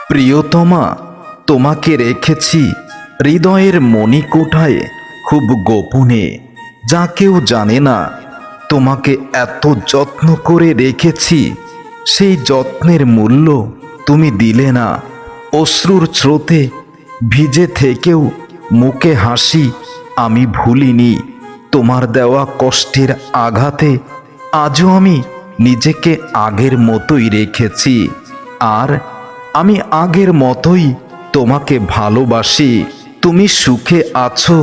প্রিয়তমা, তোমাকে রেখেছি হৃদয়ের মণিকোঠায় খুব গোপনে, যা কেউ জানে না। তোমাকে এত যত্ন করে রেখেছি, সেই যত্নের মূল্য তুমি দিলে না। অশ্রুর স্রোতে ভিজে থেকেও মুখে হাসি আমি ভুলিনি। তোমার দেওয়া কষ্টের আঘাতে আজও আমি নিজেকে আগের মতোই রেখেছি, আর আমি আগের মতোই তোমাকে ভালোবাসি। তুমি সুখে আছো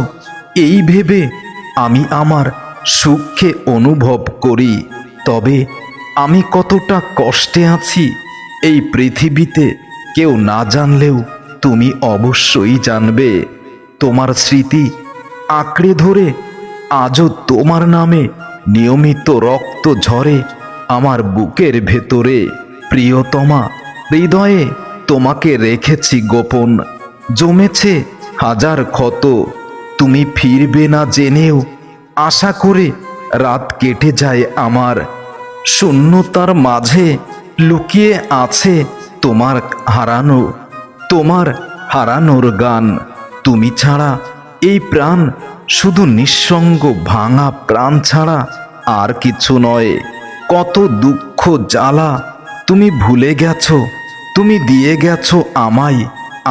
এই ভেবে আমি আমার সুখকে অনুভব করি। তবে আমি কতটা কষ্টে আছি এই পৃথিবীতে কেউ না জানলেও তুমি অবশ্যই জানবে। তোমার স্মৃতি আঁকড়ে ধরে আজও তোমার নামে নিয়মিত রক্ত ঝরে আমার বুকের ভেতরে। প্রিয়তমা, হৃদয়ে তোমাকে রেখেছি গোপন, জমেছে হাজার ক্ষত। তুমি ফিরবে না জেনেও আশা করে রাত কেটে যায় আমার। শূন্যতার মাঝে লুকিয়ে আছে তোমার হারানো, তোমার হারানোর গান। তুমি ছাড়া এই প্রাণ শুধু নিঃসঙ্গ ভাঙা প্রাণ ছাড়া আর কিছু নয়। কত দুঃখ জ্বালা তুমি ভুলে গেছো, তুমি দিয়ে গেছো আমায়।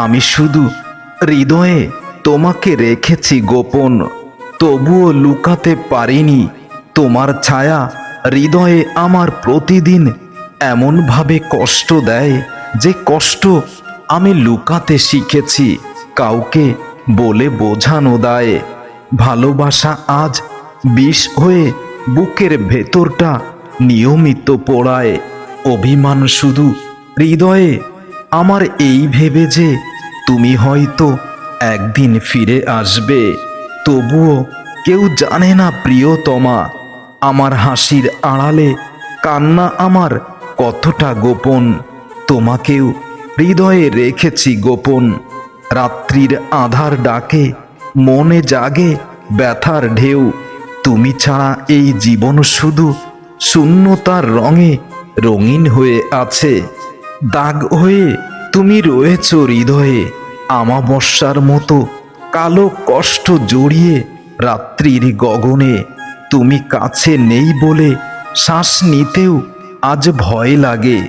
আমি শুধু হৃদয়ে তোমাকে রেখেছি গোপন, তবুও লুকাতে পারিনি তোমার ছায়া হৃদয়ে আমার প্রতিদিন এমনভাবে কষ্ট দেয়, যে কষ্ট আমি লুকাতে শিখেছি কাউকে বলে বোঝানো দায়। ভালোবাসা আজ বিষ হয়ে বুকের ভেতরটা নিয়মিত পোড়ায়। অভিমান শুধু হৃদয়ে আমার এই ভেবে যে তুমি হয়তো একদিন ফিরে আসবে। তবুও কেউ জানে না প্রিয়তমা, আমার হাসির আড়ালে কান্না আমার কতটা গোপন। তোমাকেও হৃদয়ে রেখেছি গোপন। রাত্রির আধার ডাকে মনে জাগে ব্যথার ঢেউ। তুমি ছাড়া এই জীবন শুধু শূন্যতার রঙে রঙিন হয়ে আছে। দাগ হয়ে তুমি রয়েছ হৃদয়ে, আমাবস্যার মতো কালো কষ্ট জড়িয়ে রাত্রির গগনে। তুমি কাছে নেই বলে শ্বাস নিতেও আজ ভয় লাগে।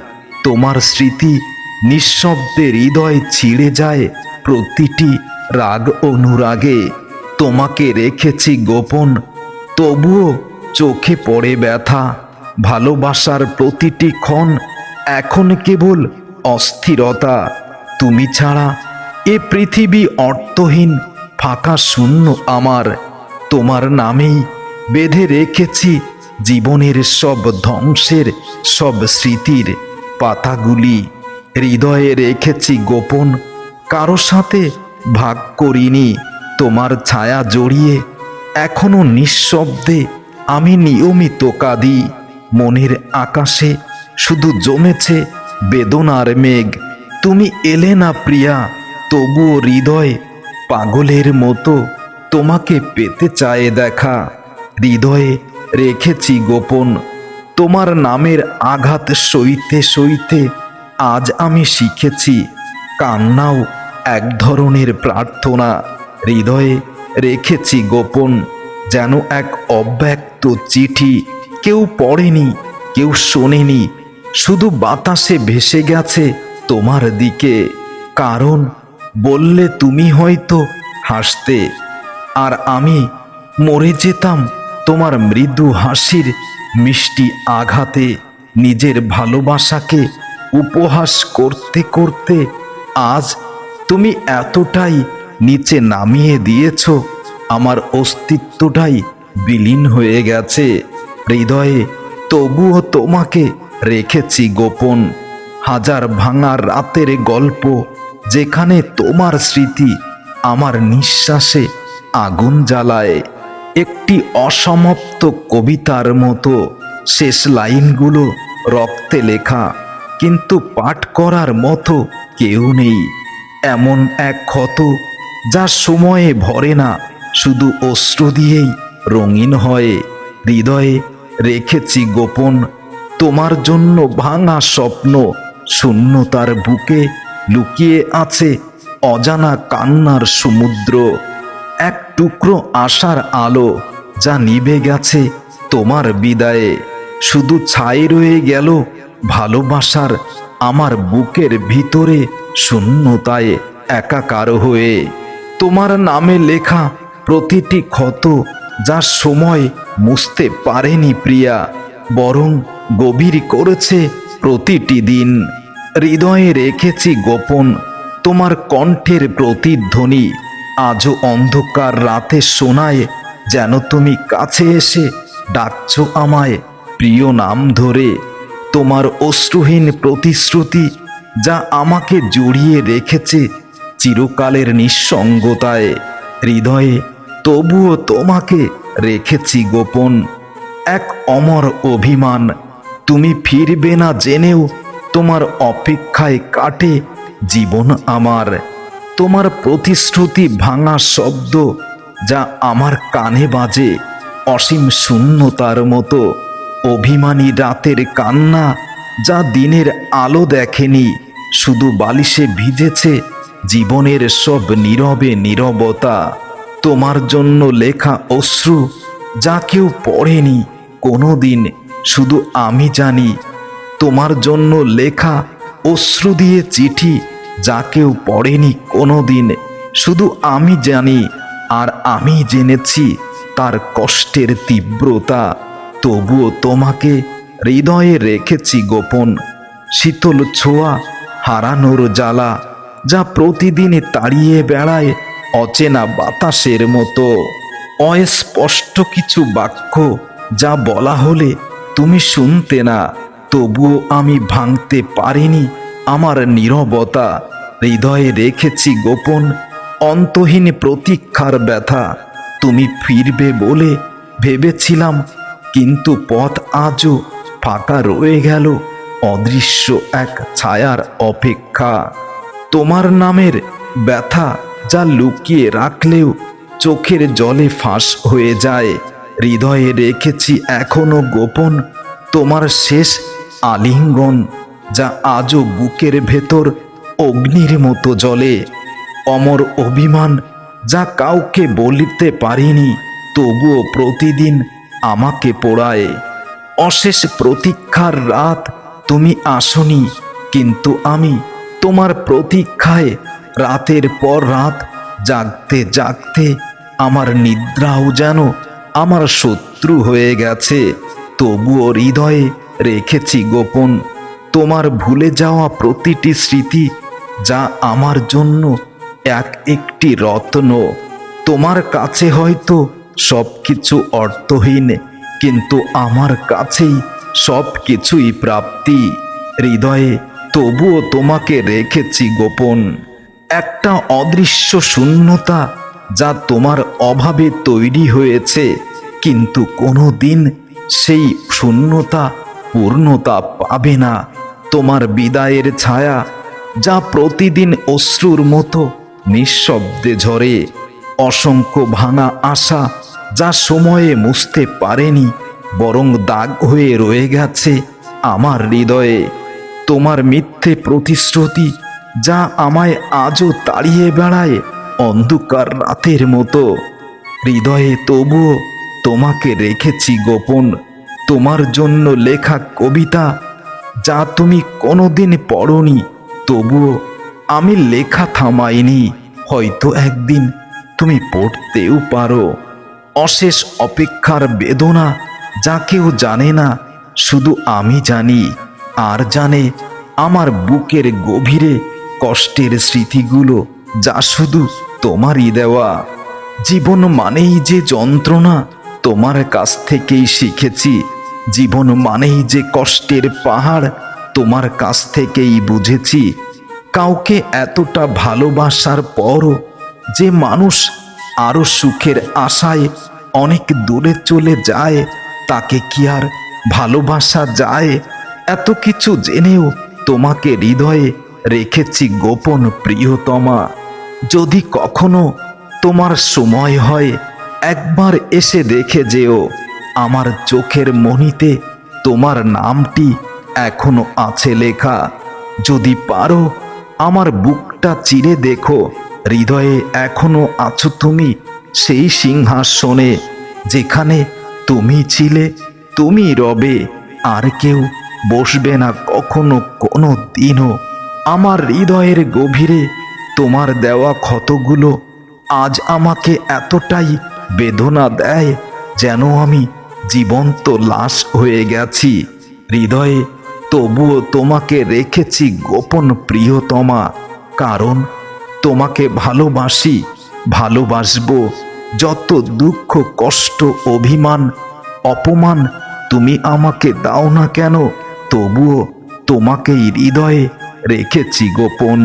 তোমার স্মৃতি নিঃশব্দে হৃদয় ছিঁড়ে যায় প্রতিটি রাগ অনুরাগে। তোমাকে রেখেছি গোপন, তবুও চোখে পড়ে ব্যথা। ভালোবাসার প্রতিটি ক্ষণ এখন কেবল অস্থিরতা। তুমি ছাড়া এ পৃথিবী অর্থহীন, ফাঁকা শূন্য আমার। তোমার নামেই বেঁধে রেখেছি জীবনের সব ধ্বংসের সব স্মৃতির পাতাগুলি। হৃদয়ে রেখেছি গোপন, কারো সাথে ভাগ করিনি। তোমার ছায়া জড়িয়ে এখনো নিঃশব্দে আমি নিয়মিত কাঁদি। মনের আকাশে শুধু জমেছে বেদনার মেঘ। তুমি এলে না প্রিয়া, তবুও হৃদয় পাগলের মতো তোমাকে পেতে চায় দেখা। হৃদয়ে রেখেছি গোপন, তোমার নামের আঘাত সইতে সইতে আজ আমি শিখেছি কান্নাও এক ধরনের প্রার্থনা। হৃদয়ে রেখেছি গোপন, যেন এক অব্যক্ত চিঠি। কেউ পড়েনি, কেউ শোনেনি, শুধু বাতাসে ভেসে গেছে তোমার দিকে। কারণ বললে তুমি হয়তো হাসতে, আর আমি মরে যেতাম তোমার মৃদু হাসির মিষ্টি আঘাতে। নিজের ভালোবাসাকে উপহাস করতে করতে আজ তুমি এতটাই নিচে নামিয়ে দিয়েছ, আমার অস্তিত্বটাই বিলীন হয়ে গেছে হৃদয়ে। তবুও তোমাকে রেখেছি গোপন। হাজার ভাঙা রাতের গল্প, যেখানে তোমার স্মৃতি আমার নিঃশ্বাসে আগুন জ্বালায়। একটি অসমাপ্ত কবিতার মতো শেষ লাইনগুলো রক্তে লেখা, কিন্তু পাঠ করার মতো কেউ নেই। এমন এক ক্ষত যা সময়ে ভরে না, শুধু অশ্রু দিয়েই রঙিন হয়। হৃদয়ে রেখেছি গোপন তোমার জন্য ভাঙা স্বপ্ন। শূন্যতার বুকে লুকিয়ে আছে অজানা কান্নার সমুদ্র। এক টুকরো আশার আলো যা নিভে গেছে তোমার বিদায়ে, শুধু ছাই রয়ে গেল ভালোবাসার আমার বুকের ভিতরে শূন্যতায় একাকার হয়ে। তোমার নামে লেখা প্রতিটি ক্ষত যা সময় মুছতে পারেনি প্রিয়া, বরং গভীর করেছে প্রতিটি দিন। হৃদয়ে রেখেছি গোপন তোমার কণ্ঠের প্রতিধ্বনি, আজও অন্ধকার রাতে শোনায় যেন তুমি কাছে এসে ডাকছো আমায় প্রিয় নাম ধরে। তোমার অশ্রুহীন প্রতিশ্রুতি যা আমাকে জড়িয়ে রেখেছে চিরকালের নিঃসঙ্গতায়, হৃদয়ে তবুও তোমাকে রেখেছি গোপন। এক অমর অভিমান, তুমি ফিরবে না জেনেও তোমার অপেক্ষায় কাটে জীবন আমার। তোমার প্রতিশ্রুতি ভাঙা শব্দ যা আমার কানে বাজে অসীম শূন্যতার মতো, অভিমানী রাতের কান্না যা দিনের আলো দেখেনি, শুধু বালিশে ভিজেছে জীবনের সব নীরবে নীরবতা। তোমার জন্য লেখা অশ্রু যা কেউ পড়েনি কোনো দিন, শুধু আমি জানি। তোমার জন্য লেখা অশ্রু দিয়ে চিঠি যা কেউ পড়েনি কোনো দিন, শুধু আমি জানি। আর আমি জেনেছি তার কষ্টের তীব্রতা, তবুও তোমাকে হৃদয়ে রেখেছি গোপন। শীতল ছোঁয়া হারানোর জ্বালা যা প্রতিদিন তাড়িয়ে বেড়ায় অচেনা বাতাসের মতো, অস্পষ্ট কিছু বাক্য যা বলা হলে তুমি শুনতে না, তবুও আমি ভাঙতে পারিনি আমার নীরবতা। হৃদয়ে রেখেছি গোপন অন্তহীন প্রতীক্ষার ব্যথা, তুমি ফিরবে বলে ভেবেছিলাম, কিন্তু পথ আজও ফাঁকা রয়ে গেল অদৃশ্য এক ছায়ার অপেক্ষা। তোমার নামের ব্যথা যা লুকিয়ে রাখলেও চোখের জলে ফাঁস হয়ে যায়, হৃদয়ে রেখেছি এখনো গোপন তোমার শেষ আলিঙ্গন যা আজও বুকের ভেতর অগ্নির মতো জ্বলে। অমর অভিমান যা কাউকে বলতে পারিনি, তবুও প্রতিদিন আমাকে পোড়ায়। অশেষ প্রতীক্ষার রাত তুমি আসনি, কিন্তু আমি তোমার প্রতীক্ষায় রাতের পর রাত জাগতে জাগতে আমার নিদ্রাও যেন আমার শত্রু হয়ে গেছে, তবুও হৃদয়ে রেখেছি গোপন তোমার ভুলে যাওয়া প্রতিটি স্মৃতি যা আমার জন্য এক একটি রত্ন। তোমার কাছে হয়তো সব কিছু অর্থহীন, কিন্তু আমার কাছেই সব কিছুই প্রাপ্তি। হৃদয়ে তবুও তোমাকে রেখেছি গোপন একটা অদৃশ্য শূন্যতা যা তোমার অভাবে তৈরি হয়েছে, কিন্তু কোনো দিন সেই শূন্যতা পূর্ণতা পাবে না। তোমার বিদায়ের ছায়া যা প্রতিদিন অশ্রুর মতো নিঃশব্দে ঝরে, অসংখ্য ভাঙা আশা যা সময়ে মুছতে পারেনি, বরং দাগ হয়ে রয়ে গেছে আমার হৃদয়ে। তোমার মিথ্যে প্রতিশ্রুতি যা আমায় আজও তাড়িয়ে বেড়ায় অন্ধকার রাতের মতো, হৃদয়ে তবুও তোমাকে রেখেছি গোপন তোমার জন্য লেখা কবিতা যা তুমি কোনোদিন পড়নি, তবুও আমি লেখা থামাইনি, হয়তো একদিন তুমি পড়তেও পারো। অশেষ অপেক্ষার বেদনা যা কেউ জানে না, শুধু আমি জানি। আর জানে আমার বুকের গভীরে কষ্টের স্মৃতিগুলো যা শুধু তোমারই দেওয়া। জীবন মানেই যে যন্ত্রণা তোমার কাছ থেকেই শিখেছি, জীবন মানেই যে কষ্টের পাহাড় তোমার কাছ থেকেই বুঝেছি। কাউকে এতটা ভালোবাসার পরও যে মানুষ আরো সুখের আশায় অনেক দূরে চলে যায়, তাকে কি আর ভালোবাসা যায়? এত কিছু জেনেও তোমাকে হৃদয়ে রেখেছি গোপন প্রিয়তমা। যদি কখনো তোমার সময় হয়, একবার এসে দেখে যেও, আমার চোখের মণিতে তোমার নামটি এখনো আছে লেখা। যদি পারো আমার বুকটা চিরে দেখো, হৃদয়ে এখনো আছো তুমি সেই সিংহাসনে, যেখানে তুমি ছিলে, তুমি রবে, আর কেউ বসবে না কখনো কোনো দিনও। আমার হৃদয়ের গভীরে তোমার দেওয়া ক্ষতগুলো আজ আমাকে এতটাই বেদনা দেয়, যেন আমি জীবন্ত লাশ হয়ে গেছি হৃদয়ে। তবুও তোমাকে রেখেছি গোপন প্রিয়তমা, কারণ তোমাকে ভালোবাসি, ভালোবাসবো। যত দুঃখ, কষ্ট, অভিমান, অপমান তুমি আমাকে দাও না কেন, তবুও তোমাকেই হৃদয়ে রেখেছি গোপন।